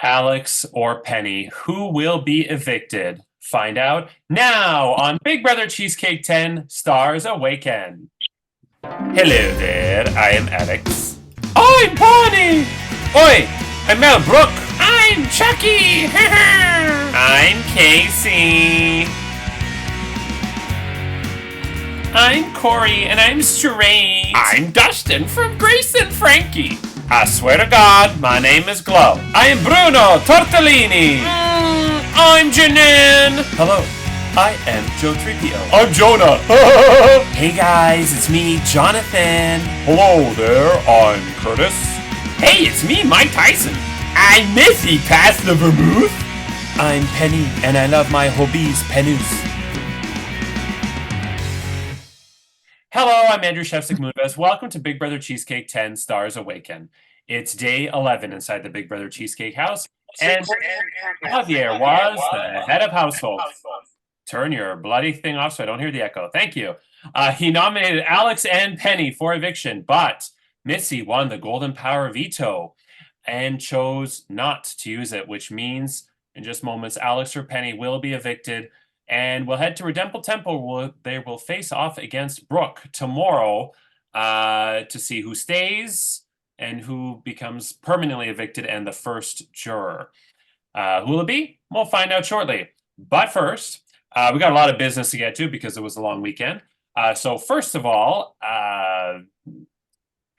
Alex or Penny, who will be evicted? Find out now on Big Brother Cheesecake 10 Stars Awaken. Hello there, I am Alex. I'm Bonnie! Oi, I'm Mel Brooke. I'm Chucky! I'm Casey. I'm Corey and I'm straight. I'm Dustin from Grace and Frankie. I swear to God, my name is Glow. I am Bruno Tortellini. I'm Janan. Hello, I am Joe 3PO. I'm Jonah. Hey guys, it's me, Jonathan. Hello there, I'm Curtis. Hey, it's me, Mike Tyson. I'm Missy, past the vermouth. I'm Penny, and I love my hobbies, penus. Hello, I'm Andrew Shevsik-Moonves. Welcome to Big Brother Cheesecake 10 Stars Awaken. It's day 11 inside the Big Brother Cheesecake house, and Javier was the head of household. Turn your bloody thing off so I don't hear the echo. Thank you. He nominated Alex and Penny for eviction, but Missy won the golden power veto and chose not to use it, which means in just moments, Alex or Penny will be evicted and will head to Redemple Temple. They will face off against Brooke tomorrow to see who stays and who becomes permanently evicted and the first juror. Who will it be? We'll find out shortly. But first, we got a lot of business to get to because it was a long weekend. So first of all,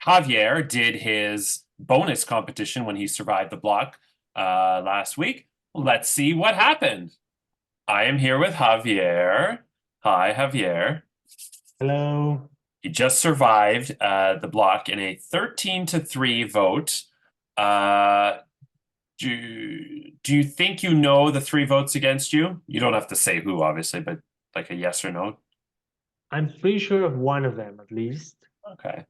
Javier did his bonus competition when he survived the block last week. Let's see what happened. I am here with Javier. Hi, Javier. Hello. He just survived the block in a 13-3 vote. Do you think you know the 3 votes against you? You don't have to say who, obviously, but like a yes or no. I'm pretty sure of one of them at least. Okay.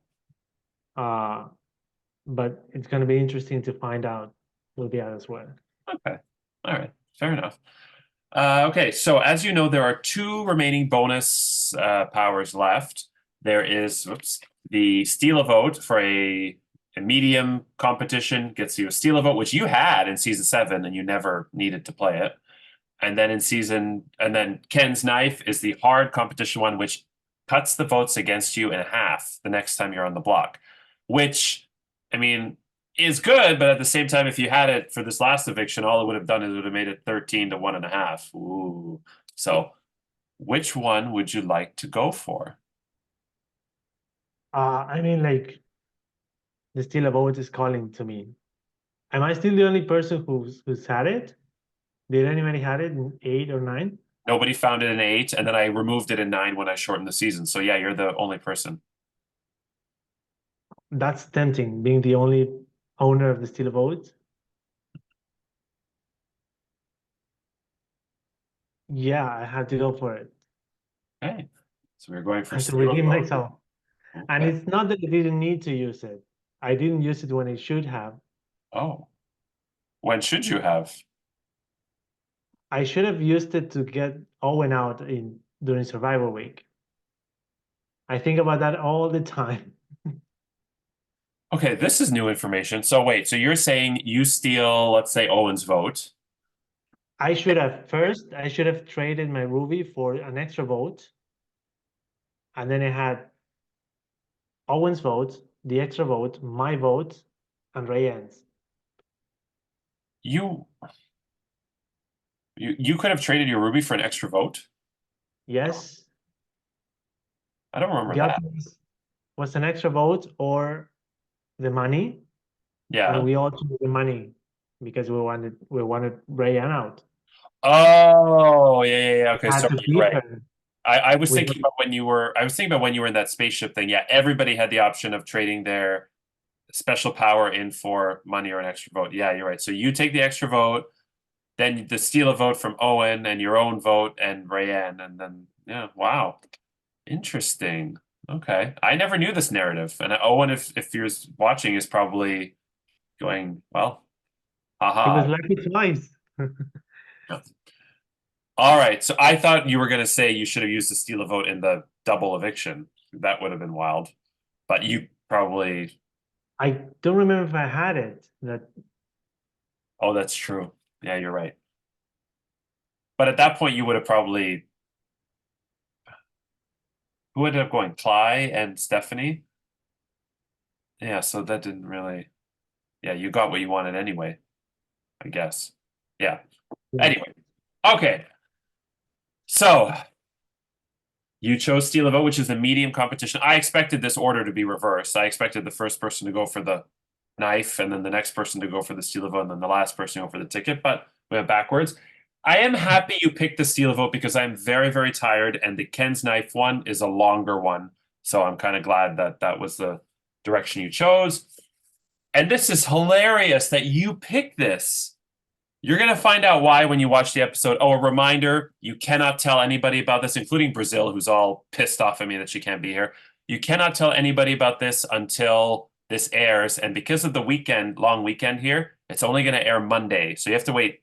But it's going to be interesting to find out who the others were. Okay. All right. Fair enough. Okay, so as you know, there are 2 remaining bonus powers left. There is the steal a vote for a medium competition, gets you a steal a vote, which you had in season 7 and you never needed to play it. And then Ken's knife is the hard competition one, which cuts the votes against you in half the next time you're on the block, which, I mean, is good, but at the same time, if you had it for this last eviction, all it would have done is it would have made it 13 to 1.5. Ooh. So which one would you like to go for? I mean, like, the Steal a Vote is calling to me. Am I still the only person who's had it? Did anybody had it in 8 or 9? Nobody found it in 8, and then I removed it in 9 when I shortened the season. So yeah, you're the only person. That's tempting, being the only owner of the Steal a Vote. Yeah, I had to go for it. Okay. So we're going I for had to steal a redeem vote. myself. And Okay. it's not that I didn't need to use it. I didn't use it when I should have. Oh, when should you have? I should have used it to get Owen out during Survivor Week. I think about that all the time. Okay, this is new information. So wait, so you're saying you steal, let's say, Owen's vote. I should have traded my Ruby for an extra vote. And then I had Owen's vote, the extra vote, my vote, and Rayanne's. You you could have traded your Ruby for an extra vote? Yes, I don't remember the that. option was an extra vote or the money, and Yeah. we all took the money because we wanted Rayanne out. Oh, yeah. Okay, Had so to you're keep right. her I was with thinking about when you were in that spaceship thing. Yeah, everybody had the option of trading their special power in for money or an extra vote. Yeah, you're right. So you take the extra vote, then the steal a vote from Owen and your own vote and Rayanne, and then yeah, wow. Interesting. Okay. I never knew this narrative. And Owen, if you're watching, is probably going, well, He was haha. lucky twice. All right. So I thought you were going to say you should have used the steal a vote in the double eviction. That would have been wild. But you probably, I don't remember if I had it. That Oh, that's true. Yeah, you're right. But at that point, you would have probably who ended up going? Cly and Stephanie? Yeah, so that didn't really. Yeah, you got what you wanted anyway, I guess. Yeah. Yeah. Anyway. Okay. So you chose Steel of O, which is the medium competition. I expected this order to be reversed. I expected the first person to go for the knife, and then the next person to go for the Steel of O, and then the last person to go for the ticket, but we went backwards. I am happy you picked the Steel of O because I'm very, very tired, and the Ken's knife one is a longer one. So I'm kind of glad that that was the direction you chose. And this is hilarious that you picked this. You're going to find out why when you watch the episode. Oh, a reminder, you cannot tell anybody about this, including Brazil, who's all pissed off at me that she can't be here. You cannot tell anybody about this until this airs. And because of the weekend, long weekend here, it's only going to air Monday. So you have to wait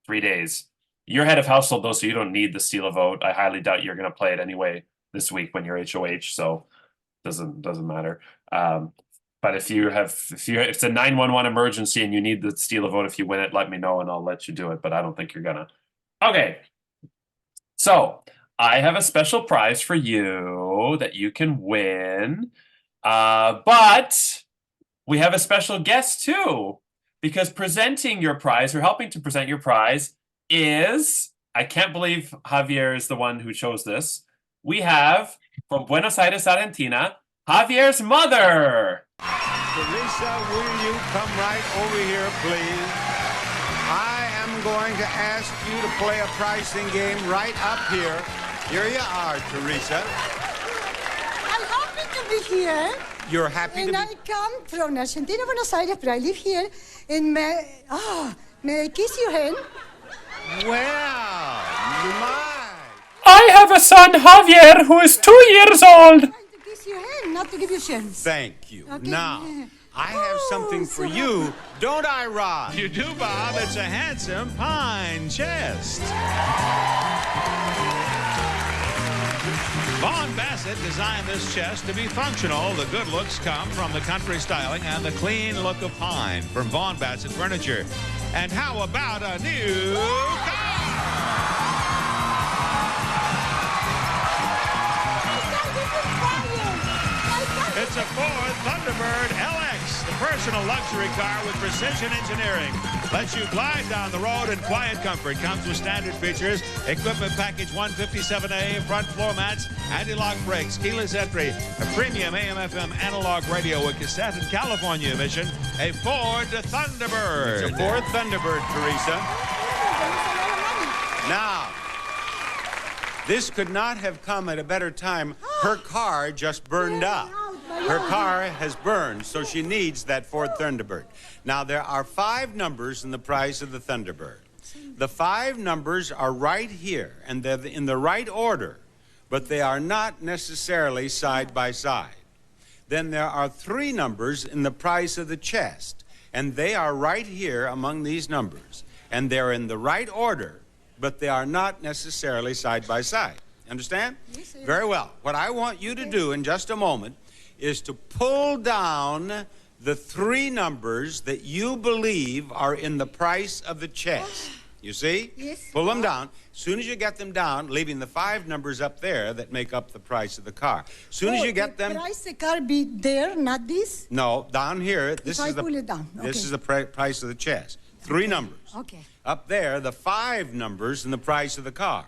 3 days. You're head of household, though, so you don't need the Steal a Vote. I highly doubt you're going to play it anyway this week when you're HOH, so doesn't matter. But if it's a 911 emergency and you need the Steal a Vote, if you win it, let me know and I'll let you do it. But I don't think you're gonna. Okay. So I have a special prize for you that you can win. But we have a special guest too, because presenting your prize or helping to present your prize is, I can't believe Javier is the one who chose this. We have from Buenos Aires, Argentina, Javier's mother. Teresa, will you come right over here, please? I am going to ask you to play a pricing game right up here. Here you are, Teresa. I'm happy to be here. You're happy and to I be... come from Argentina, Buenos Aires, but I live here. And may I kiss your hand? Well, my... I have a son, Javier, who is 2 years old. I'm trying to kiss your hand, not to give you chance. Thank you. Okay. Now, I have something for so you. Don't I, Rod? You do, Bob. It's a handsome pine chest. Vaughn Bassett designed this chest to be functional. The good looks come from the country styling and the clean look of pine from Vaughn Bassett Furniture. And how about a new car? It's a Ford Thunderbird LX, the personal luxury car with precision engineering. Lets you glide down the road in quiet comfort. Comes with standard features, equipment package 157A, front floor mats, anti-lock brakes, keyless entry, a premium AM/FM analog radio with cassette and California emission, a Ford Thunderbird. It's a Ford Thunderbird, Teresa. Now, this could not have come at a better time. Her car just burned up. Her car has burned, so she needs that Ford Thunderbird. Now, there are 5 numbers in the price of the Thunderbird. The 5 numbers are right here, and they're in the right order, but they are not necessarily side by side. Then there are 3 numbers in the price of the chest, and they are right here among these numbers, and they're in the right order, but they are not necessarily side by side. Understand? Yes, sir. Very well. What I want you to do in just a moment is to pull down the 3 numbers that you believe are in the price of the chest. You see? Yes. Pull them down. As soon as you get them down, leaving the 5 numbers up there that make up the price of the car. As soon as you get them... The price the car be there, not this? No, down here, this If is I pull it down, this okay. is the price of the chest. 3 numbers. Okay. Up there, the 5 numbers and the price of the car.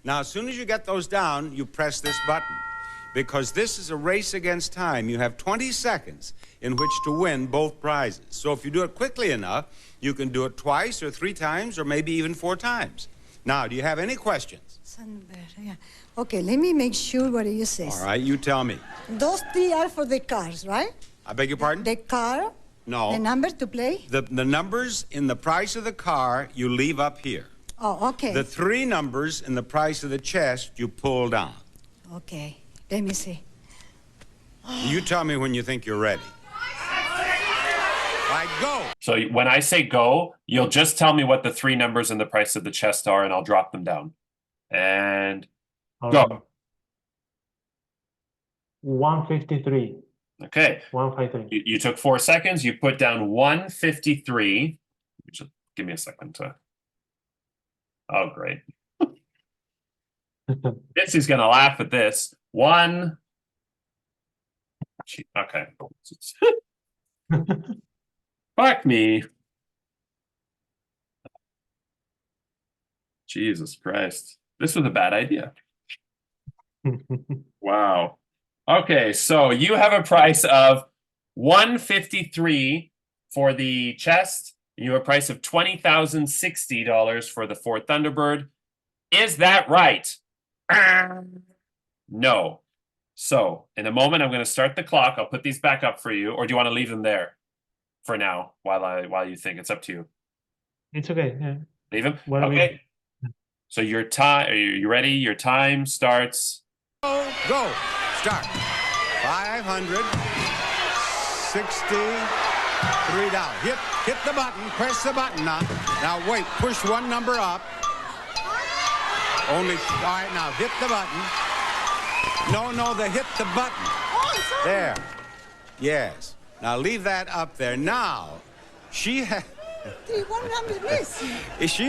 Now, as soon as you get those down, you press this button. Because this is a race against time. You have 20 seconds in which to win both prizes. So if you do it quickly enough, you can do it twice or 3 times or maybe even 4 times. Now, do you have any questions? Yeah. Okay, let me make sure what you say. All right, you tell me. Those 3 are for the cars, right? I beg your pardon? The car, No. the number to play? The numbers in the price of the car, you leave up here. Oh, okay. The 3 numbers in the price of the chest, you pull down. Okay, let me see. You tell me when you think you're ready. Right, go. So when I say go, you'll just tell me what the 3 numbers and the price of the chest are, and I'll drop them down. And go. 153. Okay. 153. You took 4 seconds. You put down 153, which Give me a second to. Oh, great. Mitzi's gonna laugh at this. One. Okay. Fuck me. Jesus Christ. This was a bad idea. Wow. Okay, so you have a price of $153 for the chest. You have a price of $20,060 for the Ford Thunderbird. Is that right? No. So in a moment, I'm going to start the clock. I'll put these back up for you, or do you want to leave them there for now while you think? It's up to you. It's okay. Yeah. Leave them. What are we- Okay. So your time. Are you ready? Your time starts. Go. Start. $563. Hit the button. Press the button now. Now wait. Push one number up. Only. All right. Now hit the button. No. Hit the button. Oh, sorry. There. Yes. Now leave that up there. Now, she has. What number is this?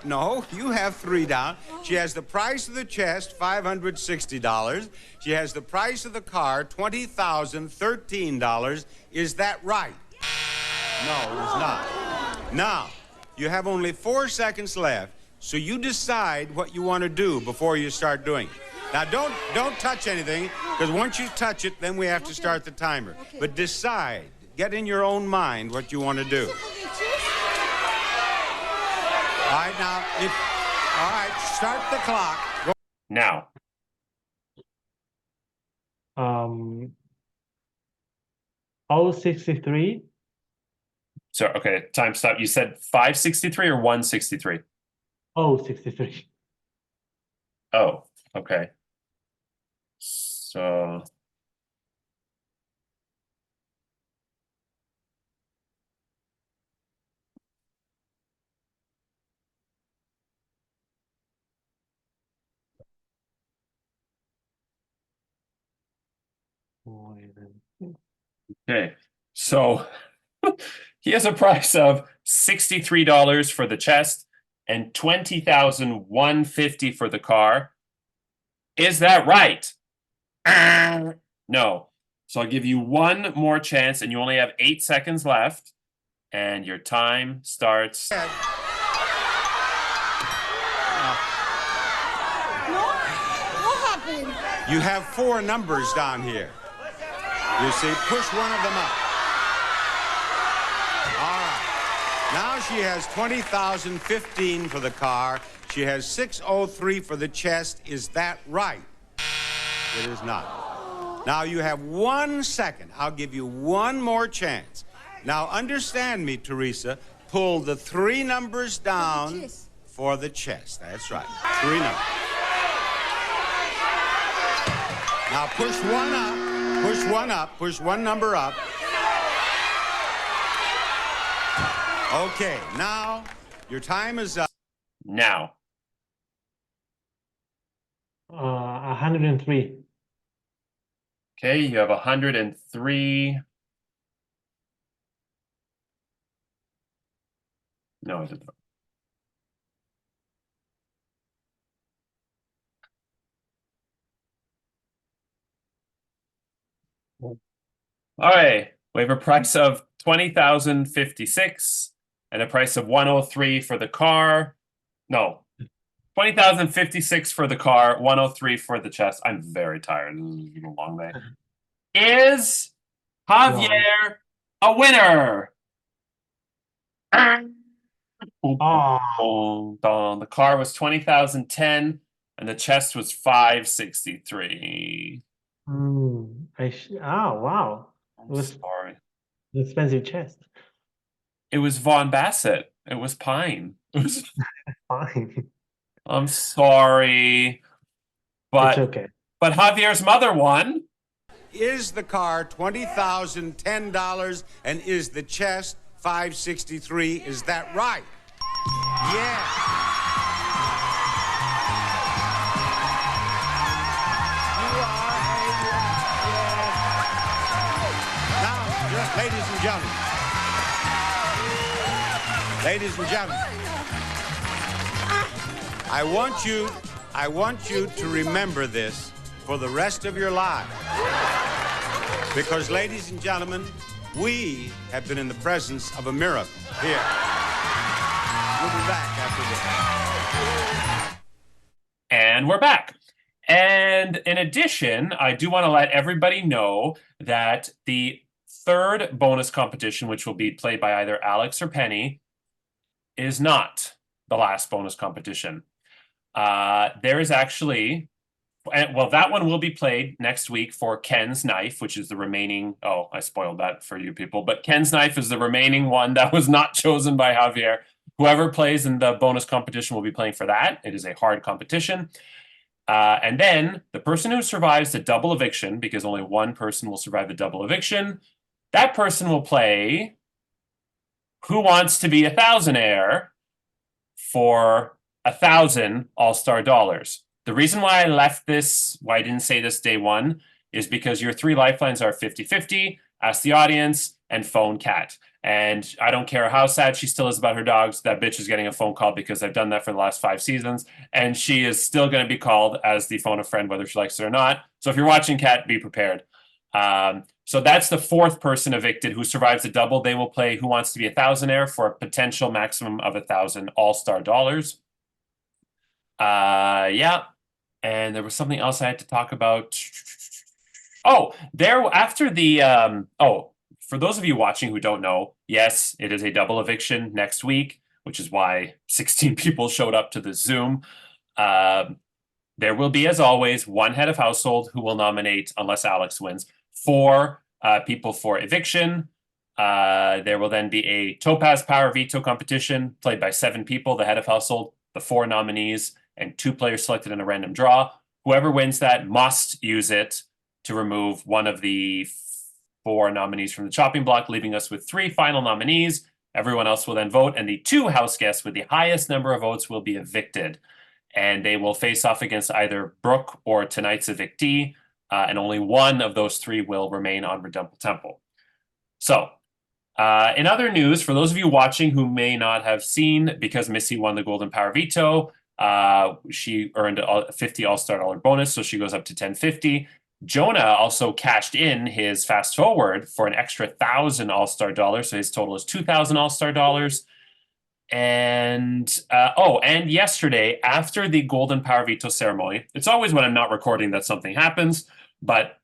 No, you have 3 down. She has the price of the chest, $560. She has the price of the car, $20,013. Is that right? No, it's not. Now, you have only 4 seconds left, so you decide what you want to do before you start doing it. Now, don't touch anything, because once you touch it, then we have to start the timer. Okay. But decide, get in your own mind what you want to do. All right, now, all right, start the clock. Go. Now. $0.63. So, okay, time stop. You said 563 or 163? $0.63. Oh, okay. So. Okay, so he has a price of $63 for the chest and $20,150 for the car. Is that right? No. So I'll give you one more chance, and you only have 8 seconds left, and your time starts. No? What happened? You have 4 numbers down here. You see, push one of them up. All right. Now she has $20,015 for the car. She has $603 for the chest. Is that right? It is not. Now you have 1 second. I'll give you one more chance. Now understand me, Teresa. Pull the 3 numbers down for the chest. That's right. 3 numbers. Now push one up. Push one up. Push one number up. Okay, now your time is up. Now. 103. Okay, you have 103. No, I didn't. All right, we have a price of $20,056 and a price of $103 for the car. No, $20,056 for the car, $103 for the chest. I'm very tired. This is a long day. Is Javier a winner? Oh, The car was $20,010 and the chest was $563. oh wow. It I'm was sorry. an expensive chest. It was Von Bassett. It was Pine. It was. Fine. I'm sorry, but It's okay. but Javier's mother won. Is the car $20,010 and is the chest $563? Is that right? Yes. You are a yes. Now, ladies and gentlemen, Ladies and gentlemen, I want you to remember this for the rest of your lives. Because, ladies and gentlemen, we have been in the presence of a miracle here. We'll be back after this. And we're back. And in addition, I do want to let everybody know that the third bonus competition, which will be played by either Alex or Penny, is not the last bonus competition. There is actually, well, that one will be played next week for Ken's Knife, which is the remaining, oh, I spoiled that for you people, but Ken's Knife is the remaining one that was not chosen by Javier. Whoever plays in the bonus competition will be playing for that. It is a hard competition. And then the person who survives the double eviction, because only one person will survive the double eviction, that person will play Who Wants to Be a Thousandaire for 1,000 All-Star dollars. The reason why I left this, why I didn't say this day one, is because your three lifelines are 50-50, Ask the Audience, and Phone Cat. And I don't care how sad she still is about her dogs, that bitch is getting a phone call because I've done that for the last 5 seasons, and she is still going to be called as the phone a friend, whether she likes it or not. So if you're watching Cat, be prepared. So that's the fourth person evicted who survives the double. They will play Who Wants to Be a Thousandaire for a potential maximum of 1,000 All-Star dollars. Yeah. And there was something else I had to talk about. Oh, after the for those of you watching who don't know, yes, it is a double eviction next week, which is why 16 people showed up to the Zoom. There will be, as always, one head of household who will nominate, unless Alex wins, 4 people for eviction. There will then be a Topaz Power Veto competition played by 7 people, the head of household, the 4 nominees, and 2 players selected in a random draw. Whoever wins that must use it to remove one of the 4 nominees from the chopping block, leaving us with 3 final nominees. Everyone else will then vote, and the 2 house guests with the highest number of votes will be evicted. And they will face off against either Brooke or tonight's evictee, and only one of those 3 will remain on Redempble Temple. So, in other news, for those of you watching who may not have seen, because Missy won the Golden Power Veto, she earned a 50 All-Star dollar bonus, so she goes up to 1050. Jonah also cashed in his fast forward for an extra 1,000 All-Star dollars, so his total is 2,000 All-Star dollars. And and yesterday, after the Golden Power Veto ceremony, it's always when I'm not recording that something happens, but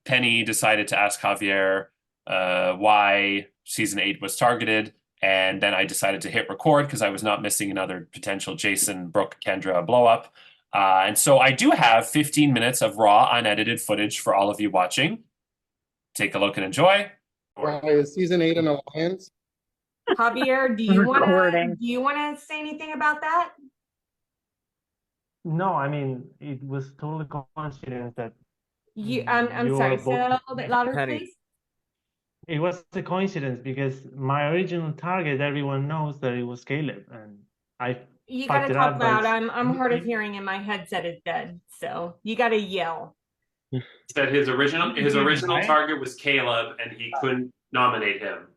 Penny decided to ask Javier why season 8 was targeted, and then I decided to hit record because I was not missing another potential Jason, Brooke, Kendra blow up. And so I do have 15 minutes of raw, unedited footage for all of you watching. Take a look and enjoy. Why is season 8 an alliance? Javier, do you want to say anything about that? No, I mean, it was totally coincidence that I'm you sorry, were say that a both- little bit louder, Penny. please. It was a coincidence because my original target, everyone knows that it was Caleb, and I You fucked gotta it talk up by loud. I'm hard of hearing and my headset is dead, so you gotta yell. He said his original Right? target was Caleb, and he couldn't nominate him.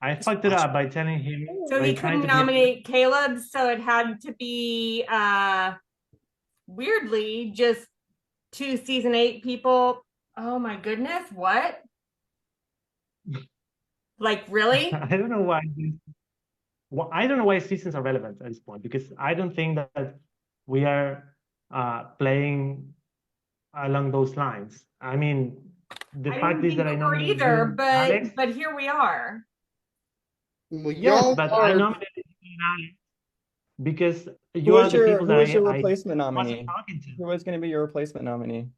I fucked it up by telling him. So by he trying couldn't to get- nominate Caleb, so it had to be weirdly just 2 season 8 people. Oh my goodness, what? Like really? I don't know why. I don't know why seasons are relevant at this point because I don't think that we are playing along those lines. I mean, the I fact didn't is that I think we were nominated either, you and Alex. but here we are. Well, Yes, y'all but I are nominated you and Alex because you Who are was the people that your I replacement wasn't nominee? talking to. Who was going to be your replacement nominee?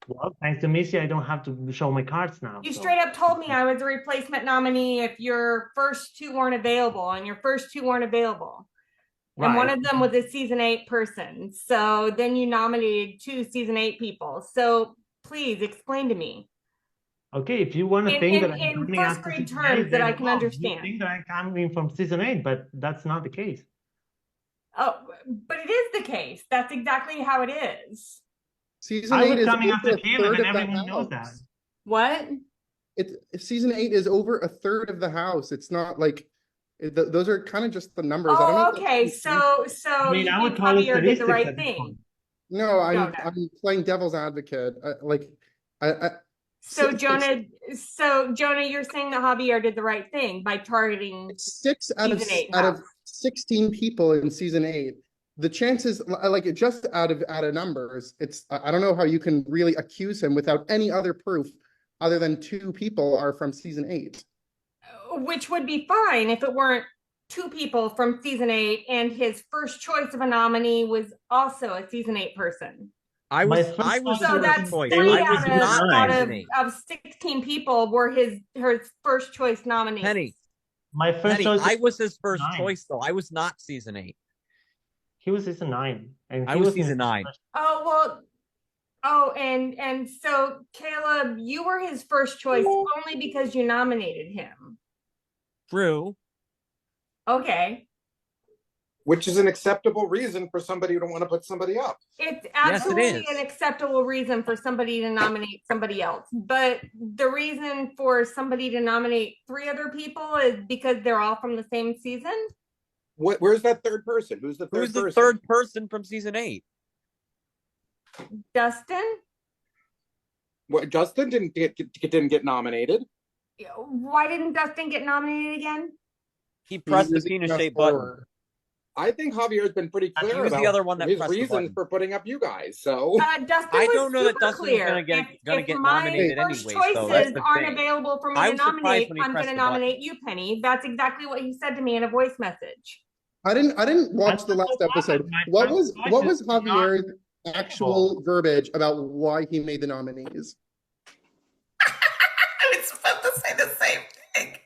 Well, thanks to Missy, I don't have to show my cards now. You so- straight up told me I was a replacement nominee if your first 2 weren't available, and your first 2 weren't available. And one Right. of them was a season 8 person. So then you nominated 2 season 8 people. So please explain to me. Okay, if you want to In- think in- that I'm in coming first after grade season terms 8, that then I can you understand. think that I'm coming from season 8, but that's not the case. Oh, but it is the case. That's exactly how it is. season I 8 was is coming over after a Caleb, third and of the everyone knows that. house. What? Season 8 is over a third of the house. It's not like Those are kind of just the numbers. I don't know Oh, if that's okay. true. So I mean, you I would think call it Javier did the statistics right at this thing. point. No, Jonah. I'm playing devil's advocate. I So six- Jonah, you're saying that Javier did the right thing by targeting six season 8 out of house. 16 people in season 8. The chances, like it just out of numbers, it's I don't know how you can really accuse him without any other proof other than 2 people are from season 8. Which would be fine if it weren't 2 people from season 8 and his first choice of a nominee was also a season 8 person. I My was first I was choice So the was- first that's choice. 3 I was out of, not out season of, 8. of 16 people were his first choice nominees. Penny, My first Penny, choice. I was his first 9. choice though. I was not season 8. He was season 9, and I he was was season 9. Oh, well, and so Caleb, you were his first choice only because you nominated him. True. Okay. Which is an acceptable reason for somebody who don't want to put somebody up. It's Yes, it absolutely is. an acceptable reason for somebody to nominate somebody else. But the reason for somebody to nominate 3 other people is because they're all from the same season. Where's that third person? Who's the third Who's the person? third person from season 8? Dustin? What, Justin didn't get nominated. Why didn't Dustin get nominated again? He pressed the He's using penis-shaped us button. for- I think Javier's been pretty He clear was the about other one that his pressed the reasons button. for putting up you guys. So Dustin I was don't know that super Dustin's clear. gonna get my nominated first anyways, though. That's choices the aren't thing. available for me I to was surprised nominate, when he I'm pressed going to the button. nominate you, Penny. That's exactly what he said to me in a voice message. I didn't watch the last episode. What was Javier's actual verbiage about why he made the nominees? I was about to say the same thing.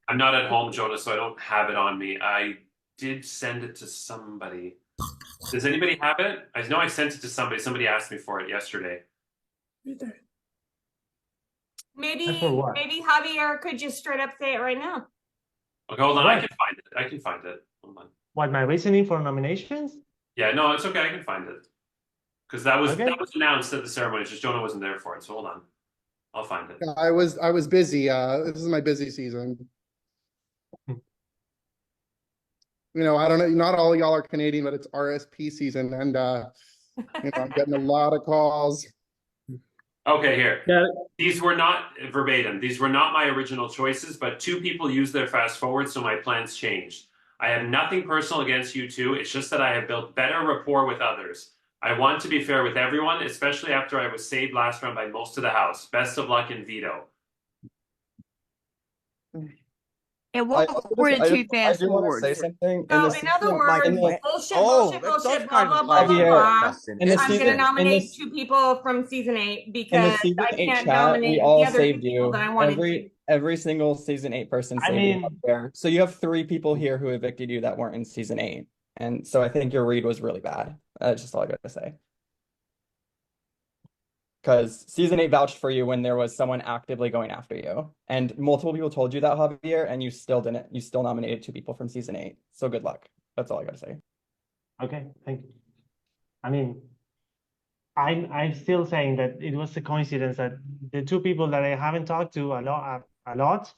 I'm not at home, Jonah, so I don't have it on me. I did send it to somebody. Does anybody have it? I know I sent it to somebody. Somebody asked me for it yesterday. Maybe what? maybe Javier could just straight up say it right now. Okay, hold on. I What? can find it. I can find it. Hold on. What, my reasoning for nominations? Yeah, no, it's okay. I can find it because that was Okay. announced at the ceremony. It's just Jonah wasn't there for it. So hold on, I'll find it. I was busy. This is my busy season. You know, I don't know. Not all y'all are Canadian, but it's RSP season, and I'm getting a lot of calls. Okay, here. Yeah. These were not verbatim. These were not my original choices, but 2 people used their fast forward, so my plans changed. I have nothing personal against you 2. It's just that I have built better rapport with others. I want to be fair with everyone, especially after I was saved last round by most of the house. Best of luck in veto. And what were the 2 fast I do want to forwards? say something. So the in other season- words, in the- bullshit, Oh, bullshit, that bullshit, does blah, kind blah, of blah, blah, Javier, blah. Dustin. in the I'm going to season- nominate in the- 2 people from season 8 In because the season I 8 can't chat, nominate we all the other 2 saved people you. that I wanted to. Every single season 8 person I saved mean- you up there. So you have 3 people here who evicted you that weren't in season 8. And so I think your read was really bad. That's just all I got to say. Because season 8 vouched for you when there was someone actively going after you. And multiple people told you that, Javier, and you still didn't. You still nominated 2 people from season 8. So good luck. That's all I got to say. Okay, thank you. I mean, I'm still saying that it was a coincidence that the 2 people that I haven't talked to a lot,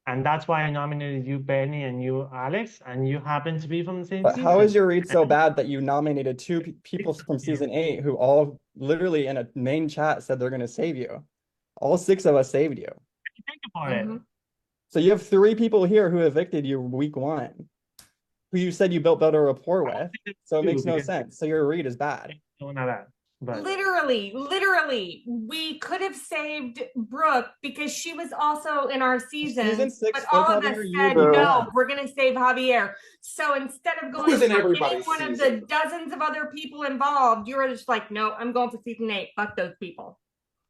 and that's why I nominated you, Benny, and you, Alex, and you happen to be from the same But season. how is your read so bad that you nominated 2 people from season 8 who all literally in a main chat said they're going to save you? All 6 of us saved you. Thank you for it. Mhm. So you have 3 people here who evicted you week 1, who you said you built better rapport with. So it makes no because- sense. So your read is bad. No, not that. But Literally, we could have saved Brooke because she was also in our season. Season 6, but all of us Javier, you said, were no, not. we're going to save Javier. So instead of going was in for any everybody's one of the season? dozens of other people involved, you were just like, no, I'm going for season 8. Fuck those people.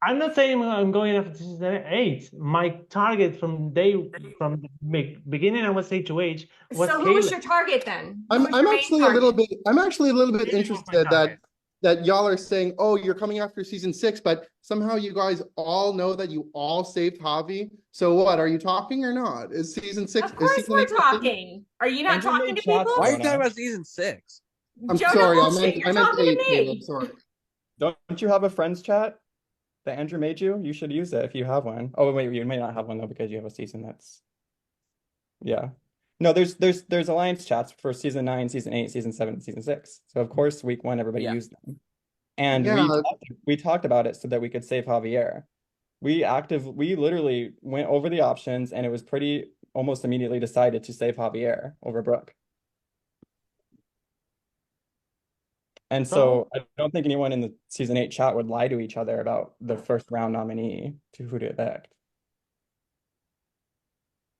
I'm not saying I'm going after season 8. My target from the beginning, I was H2H. Was So who was Caleb. your target then? Who I'm was your main actually target? a little bit Caleb was my interested target. that y'all are saying, oh, you're coming after season 6, but somehow you guys all know that you all saved Javi. So what, are you talking or not? Is season 6? Of course season we're 8 talking. Are you not Andrew talking made to chats people? Why are you Jonah. talking about season 6? I'm Jonah sorry, bullshit, I you're meant talking to 8, me. Caleb, sorry. Don't you have a friends chat? that Andrew made you. You should use it if you have one. Oh wait, you may not have one though because you have a season that's yeah. No, there's alliance chats for season 9, season 8, season 7, and season 6. So of course week 1 everybody Yeah. used them. And Yeah. we talked about it so that we could save Javier. We literally went over the options and it was pretty almost immediately decided to save Javier over Brooke. And so I don't think anyone in the season 8 chat would lie to each other about the first round nominee to who to evict.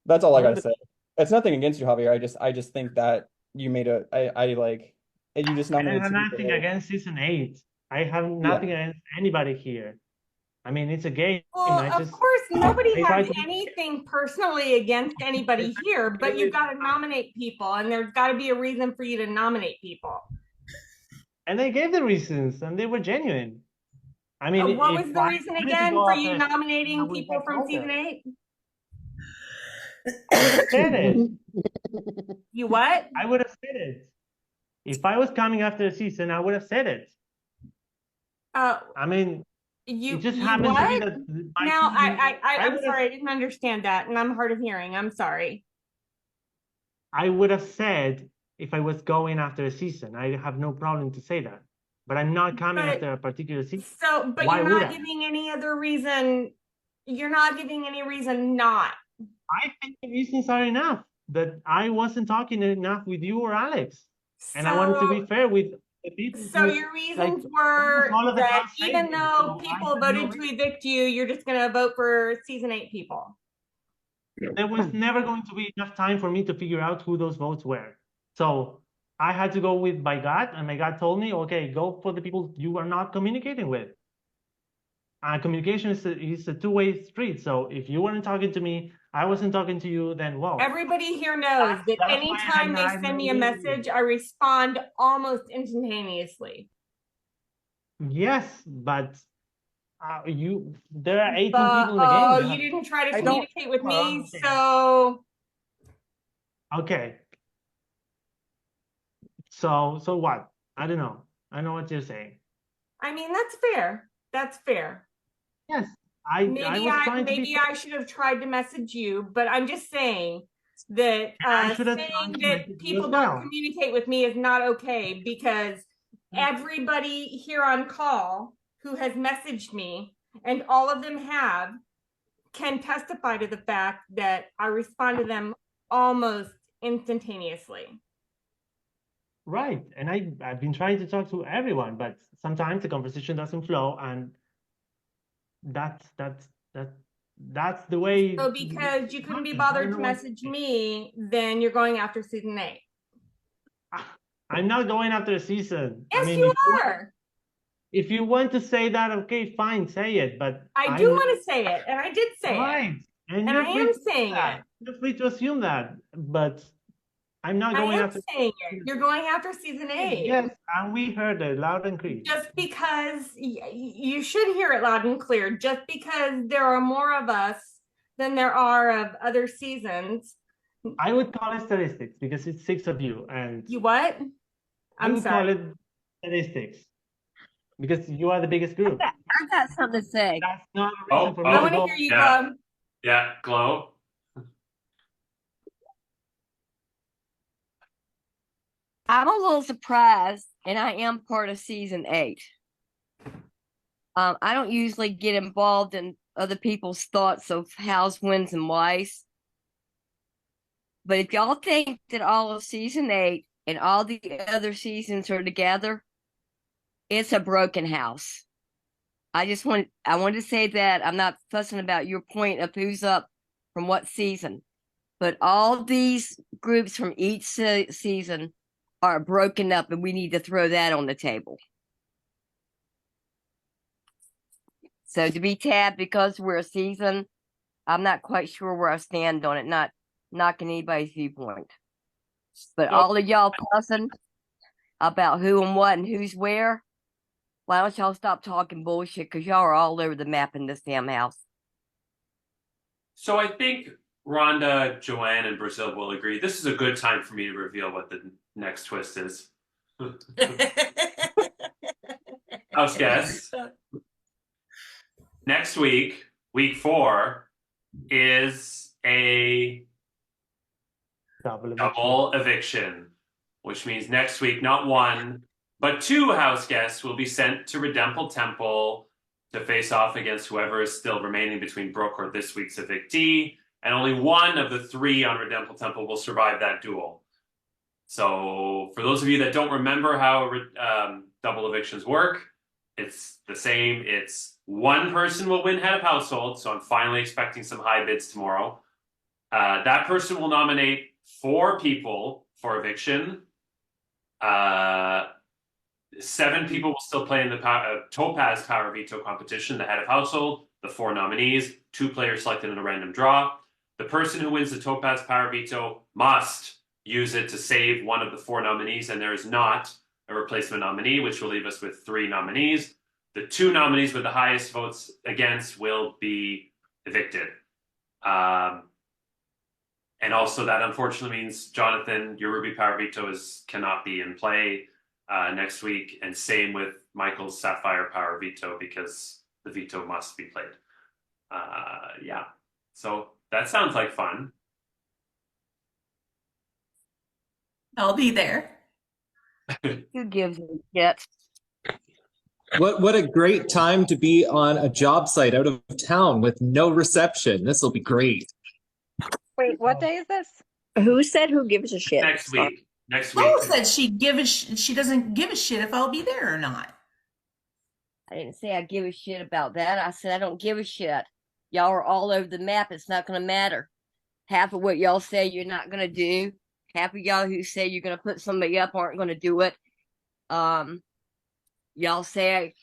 That's all I gotta say. It's nothing against you, Javier. I just think that you made you just I nominated have two nothing people. against season 8. I have nothing against anybody here. I mean, it's a game. Well, of course, nobody I tried has to- anything personally against anybody here, but you've got to nominate people, and there's got to be a reason for you to nominate people. And I gave the reasons, and they were genuine. I mean, what was the reason again for you nominating people from season 8? Said it. You what? I would have said it. If I was coming after the season, I would have said it. I mean, it just happens to be that. Now, I'm sorry, I didn't understand that, and I'm hard of hearing. I'm sorry. I would have said if I was going after a season. I have no problem to say that. But I'm not coming after a particular season. So, but you're not giving any other reason. You're not giving any reason not. I think the reasons are enough. That I wasn't talking enough with you or Alex. And I wanted to be fair with the people. So your reasons were that even though people voted to evict you, you're just going to vote for season 8 people. There was never going to be enough time for me to figure out who those votes were. So I had to go with my gut, and my gut told me, okay, go for the people you are not communicating with. Communication is a two-way street. So if you weren't talking to me, I wasn't talking to you, then well. Everybody here knows that anytime they send me a message, I respond almost instantaneously. Yes, but there are 18 people in the game. Oh, you didn't try to communicate with me, so. Okay. So what? I don't know. I know what you're saying. I mean, that's fair. That's fair. Yes. Maybe I should have tried to message you, but I'm just saying that saying that people don't communicate with me is not okay, because everybody here on call who has messaged me, and all of them can testify to the fact that I respond to them almost instantaneously. Right. And I've been trying to talk to everyone, but sometimes the conversation doesn't flow, and that's the way. So because you couldn't be bothered to message me, then you're going after season 8. I'm not going after a season. Yes, you are. If you want to say that, okay, fine, say it. But I do want to say it, and I did say it. And I am saying it. You're free to assume that, but I'm not going after. Saying it. You're going after season 8. Yes, and we heard it loud and clear. Just because you should hear it loud and clear. Just because there are more of us than there are of other seasons. I would call it statistics because it's 6 of you, and you what? I'm sorry. Call it statistics because you are the biggest group. I've got something to say. That's not a reason for me I want to hear you, Glow. Yeah, Glow. I'm a little surprised, and I am part of season 8. I don't usually get involved in other people's thoughts of hows, wins, and whys. But if y'all think that all of season 8 and all the other seasons are together, it's a broken house. I wanted to say that. I'm not fussing about your point of who's up from what season, but all these groups from each season are broken up, and we need to throw that on the table. So to be tabbed because we're a season, I'm not quite sure where I stand on it, not knocking anybody's viewpoint. But all of y'all fussing about who and what and who's where, why don't y'all stop talking bullshit, because y'all are all over the map in this damn house. So I think Rhonda, Joanne, and Brazil will agree. This is a good time for me to reveal what the next twist is. House guests. next week, week 4, is a double eviction, which means next week, not 1, but 2 house guests will be sent to Redemple Temple to face off against whoever is still remaining between Brooke or this week's evictee, and only 1 of the 3 on Redemple Temple will survive that duel. So for those of you that don't remember how double evictions work, it's the same. It's 1 person will win head of household, so I'm finally expecting some high bids tomorrow. That person will nominate 4 people for eviction. 7 people will still play in the Topaz Power Veto competition, the head of household, the 4 nominees, 2 players selected in a random draw. The person who wins the Topaz Power Veto must use it to save one of the 4 nominees, and there is not a replacement nominee, which will leave us with 3 nominees. The 2 nominees with the highest votes against will be evicted. And also that unfortunately means, Jonathan, your Ruby Power Veto cannot be in play next week, and same with Michael's Sapphire Power Veto, because the veto must be played. Yeah, so that sounds like fun. I'll be there. Who gives a shit? What a great time to be on a job site out of town with no reception. This will be great. Wait, what day is this? Who said who gives a shit? Next week. Next week. Flo said she doesn't give a shit if I'll be there or not. I didn't say I give a shit about that. I said I don't give a shit. Y'all are all over the map. It's not going to matter. Half of what y'all say you're not going to do. Half of y'all who say you're going to put somebody up aren't going to do it. Y'all say,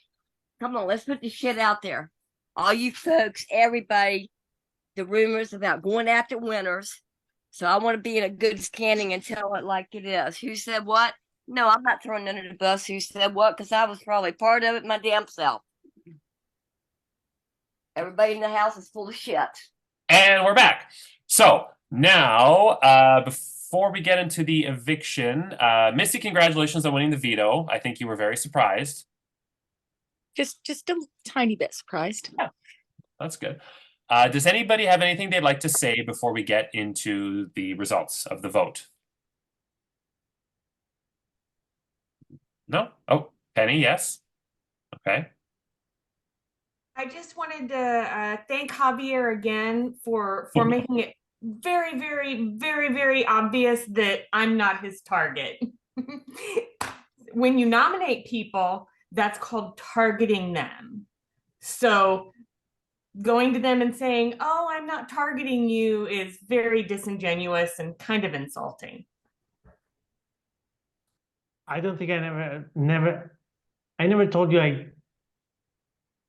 come on, let's put the shit out there. All you folks, everybody, the rumors about going after winners. So I want to be in a good standing and tell it like it is. Who said what? No, I'm not throwing under the bus who said what, because I was probably part of it my damn self. Everybody in the house is full of shit. And we're back. So now, before we get into the eviction, Missy, congratulations on winning the veto. I think you were very surprised. Just a tiny bit surprised. Yeah, that's good. Does anybody have anything they'd like to say before we get into the results of the vote? No? Oh, Penny, yes? Okay. I just wanted to thank Javier again for making it very, very, very, very obvious that I'm not his target. When you nominate people, that's called targeting them. So going to them and saying, oh, I'm not targeting you is very disingenuous and kind of insulting. I don't think I never told you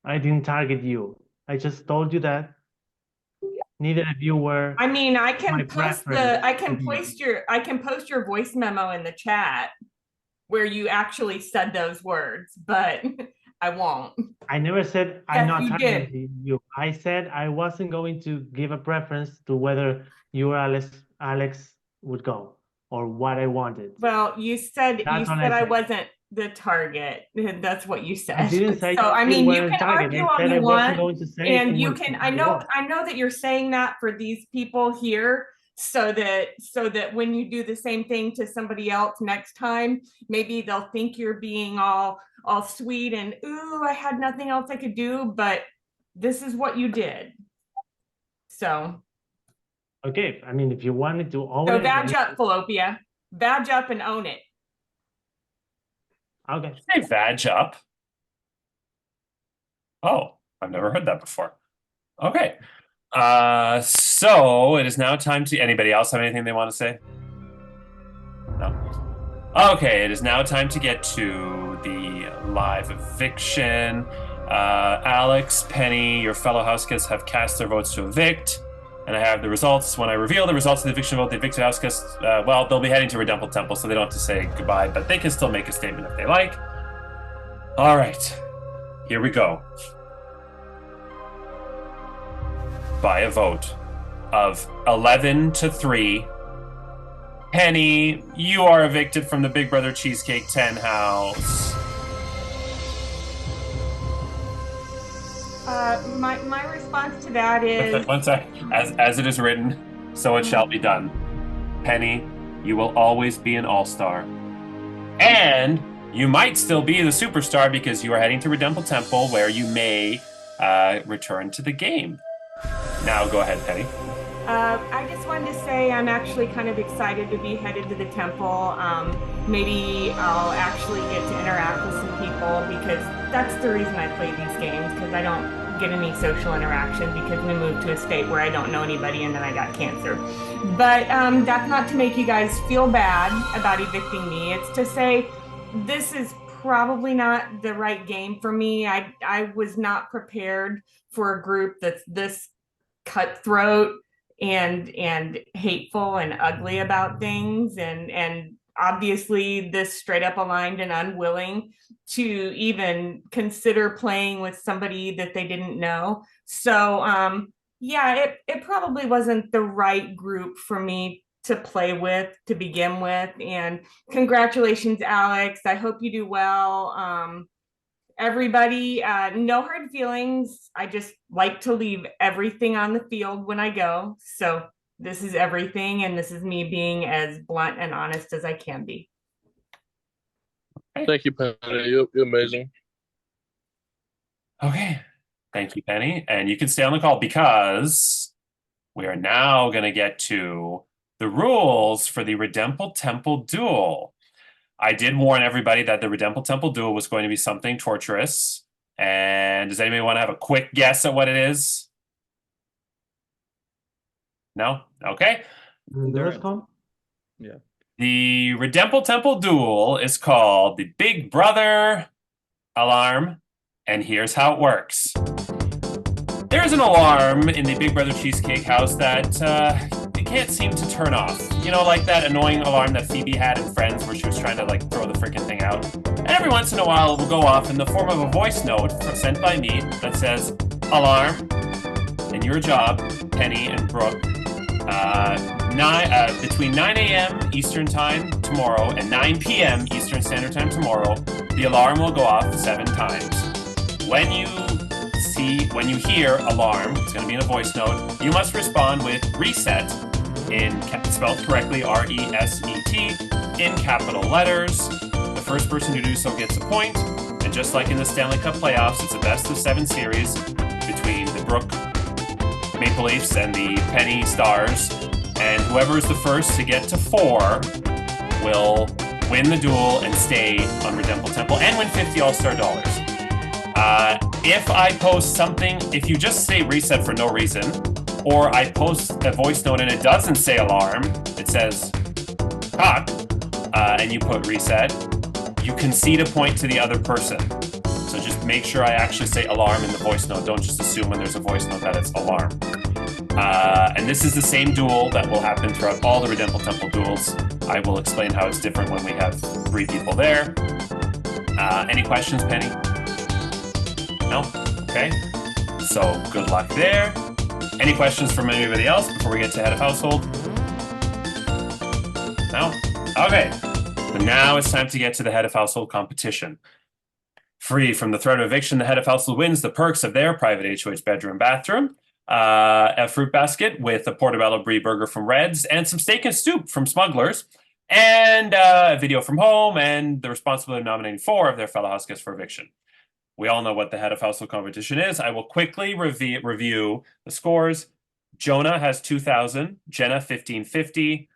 I didn't target you. I just told you that neither of you were. I mean, I can post your voice memo in the chat where you actually said those words, but I won't. I never said I'm not targeting you. I said I wasn't going to give a preference to whether you or Alex would go or what I wanted. Well, you said I wasn't the target. That's what you said. I didn't say. So I mean, you can argue all you want, and you can. I know that you're saying that for these people here, so that when you do the same thing to somebody else next time, maybe they'll think you're being all sweet and ooh, I had nothing else I could do, but this is what you did. So. Okay, I mean, if you wanted to own it. So badge up, Falopia. Badge up and own it. Okay. Say badge up. Oh, I've never heard that before. Okay. So it is now time to. Anybody else have anything they want to say? No. Okay, it is now time to get to the live eviction. Alex, Penny, your fellow house guests have cast their votes to evict. And I have the results. When I reveal the results of the eviction vote, the evicted house guests, well, they'll be heading to Redemple Temple, so they don't have to say goodbye, but they can still make a statement if they like. All right, here we go. By a vote of 11-3, Penny, you are evicted from the Big Brother Cheesecake 10 house. My response to that is One sec. As it is written, so it shall be done. Penny, you will always be an all-star. And you might still be the superstar because you are heading to Redemple Temple, where you may return to the game. Now go ahead, Penny. I just wanted to say I'm actually kind of excited to be headed to the temple. Maybe I'll actually get to interact with some people, because that's the reason I play these games, because I don't get any social interaction because we moved to a state where I don't know anybody and then I got cancer. But that's not to make you guys feel bad about evicting me. It's to say this is probably not the right game for me. I was not prepared for a group that's this cutthroat and hateful and ugly about things, and obviously this straight up aligned and unwilling to even consider playing with somebody that they didn't know. So yeah, it probably wasn't the right group for me to play with to begin with. And congratulations, Alex. I hope you do well. Everybody, no hard feelings. I just like to leave everything on the field when I go. So this is everything, and this is me being as blunt and honest as I can be. Thank you, Penny. You're amazing. Okay. Thank you, Penny. And you can stay on the call because we are now going to get to the rules for the Redemple Temple duel. I did warn everybody that the Redemple Temple duel was going to be something torturous. And does anybody want to have a quick guess at what it is? No? Okay. Yeah. The Redemple Temple duel is called the Big Brother alarm, and here's how it works. There's an alarm in the Big Brother Cheesecake house that it can't seem to turn off. You know, like that annoying alarm that Phoebe had in Friends where she was trying to like throw the freaking thing out. And every once in a while it will go off in the form of a voice note sent by me that says, alarm, and your job, Penny and Brooke, between 9 a.m. Eastern Time tomorrow and 9 p.m. Eastern Standard Time tomorrow, the alarm will go off 7 times. When you hear alarm, it's going to be in a voice note, you must respond with reset, spelled correctly, R-E-S-E-T, in capital letters. The first person to do so gets a point. And just like in the Stanley Cup playoffs, it's a best-of-7 series between the Brooke Maple Leafs and the Penny Stars. And whoever is the first to get to 4 will win the duel and stay on Redemple Temple and win 50 All-Star dollars. If I post something, if you just say reset for no reason, or I post a voice note and it doesn't say alarm, it says talk, and you put reset, you concede a point to the other person. So just make sure I actually say alarm in the voice note. Don't just assume when there's a voice note that it's alarm. And this is the same duel that will happen throughout all the Redemple Temple duels. I will explain how it's different when we have 3 people there. Any questions, Penny? No? Okay. So good luck there. Any questions from anybody else before we get to head of household? No? Okay. So now it's time to get to the head of household competition. Free from the threat of eviction, the head of household wins the perks of their private HOH bedroom bathroom, a fruit basket with a portobello brie burger from Reds, and some steak and soup from Smugglers, and a video from home, and the responsibility of nominating 4 of their fellow house guests for eviction. We all know what the head of household competition is. I will quickly review the scores. Jonah has 2,000, Jenna 1,550,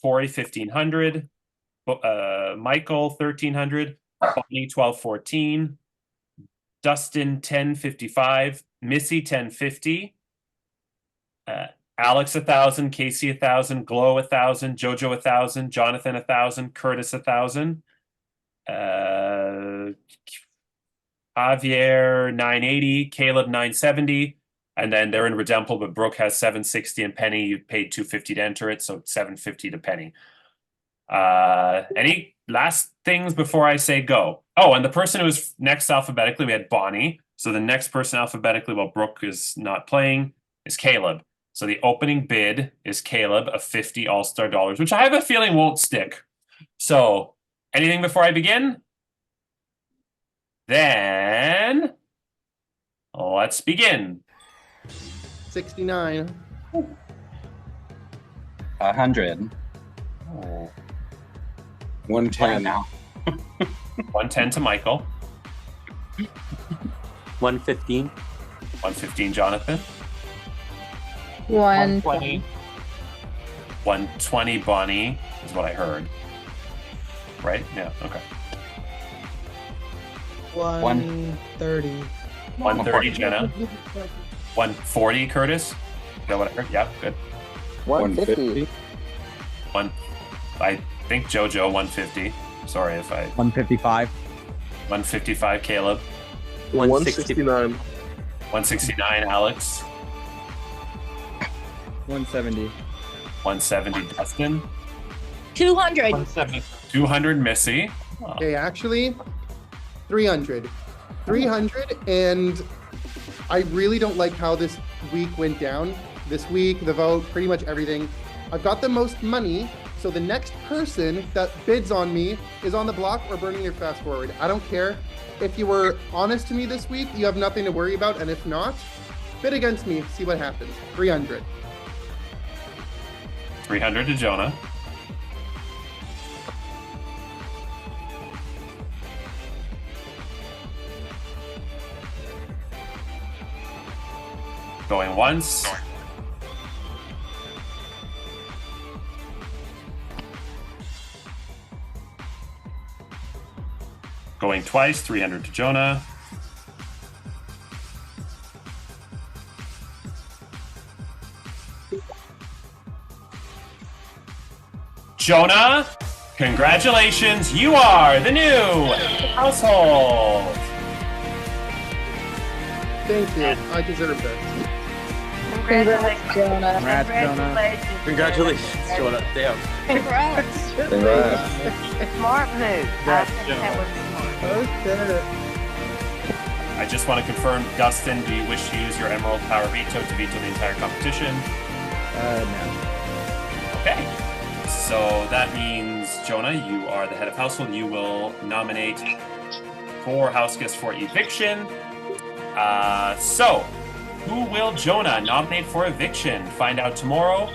Corey 1,500, Michael 1,300, Bonnie 1,214, Dustin 1,055, Missy 1,050, Alex 1,000, Casey 1,000, Glow 1,000, Jojo 1,000, Jonathan 1,000, Curtis 1,000, Javier 980, Caleb 970, and then they're in Redemple, but Brooke has 760, and Penny, you paid 250 to enter it, so 750 to Penny. Any last things before I say go? Oh, and the person who was next alphabetically, we had Bonnie. So the next person alphabetically, while Brooke is not playing, is Caleb. So the opening bid is Caleb of 50 All-Star dollars, which I have a feeling won't stick. So anything before I begin? Then Let's begin. 69. 100. Oh. 110 now. 110 to Michael. 115. 115, Jonathan. 120. 120, Bonnie, is what I heard. Right? Yeah, okay. 130. 130, Jenna. 140, Curtis. Is that what I heard? Yeah, good. 150. I think JoJo, 150. Sorry if I... 155. 155, Caleb. 169. 169, Alex. 170. 170, Dustin. 200. 200, Missy. Oh. Okay, actually, 300. 300, and I really don't like how this week went down. This week, the vote, pretty much everything. I've got the most money, so the next person that bids on me is on the block or burning their fast forward. I don't care. If you were honest to me this week, you have nothing to worry about, and if not, bid against me, see what happens. 300. 300 to Jonah. Going once. Going twice, 300 to Jonah. Jonah, congratulations, you are the new household. Thank you. I deserve this. Congratulations, Jonah. Congrats, Jonah. Congratulations, Jonah. Damn. Congrats. Smart move. Congrats, I think that was smart. I just want to confirm, Dustin, do you wish to use your Emerald Power Veto to veto the entire competition? No. Okay. So that means, Jonah, you are the head of household. You will nominate 4 house guests for eviction. So, who will Jonah nominate for eviction? Find out tomorrow.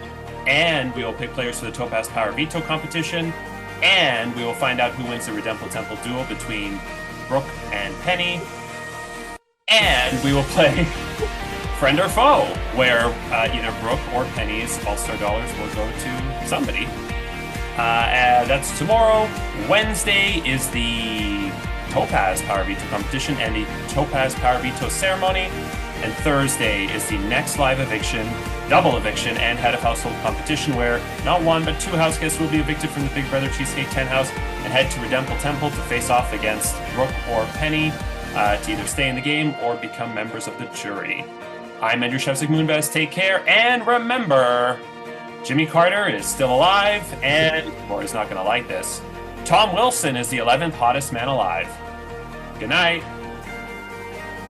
And we will pick players for the Topaz Power Veto competition. And we will find out who wins the Redempble Temple duel between Brooke and Penny. And we will play Friend or Foe, where either Brooke or Penny's All-Star dollars will go to somebody. And that's tomorrow. Wednesday is the Topaz Power Veto competition and the Topaz Power Veto ceremony. And Thursday is the next live eviction, double eviction, and head of household competition, where not 1 but 2 house guests will be evicted from the Big Brother Cheesecake 10 house and head to Redempble Temple to face off against Brooke or Penny to either stay in the game or become members of the jury. I'm Andrew Shevzik Moonves. Take care, and remember, Jimmy Carter is still alive, and Laura's not going to like this. Tom Wilson is the 11th hottest man alive. Good night.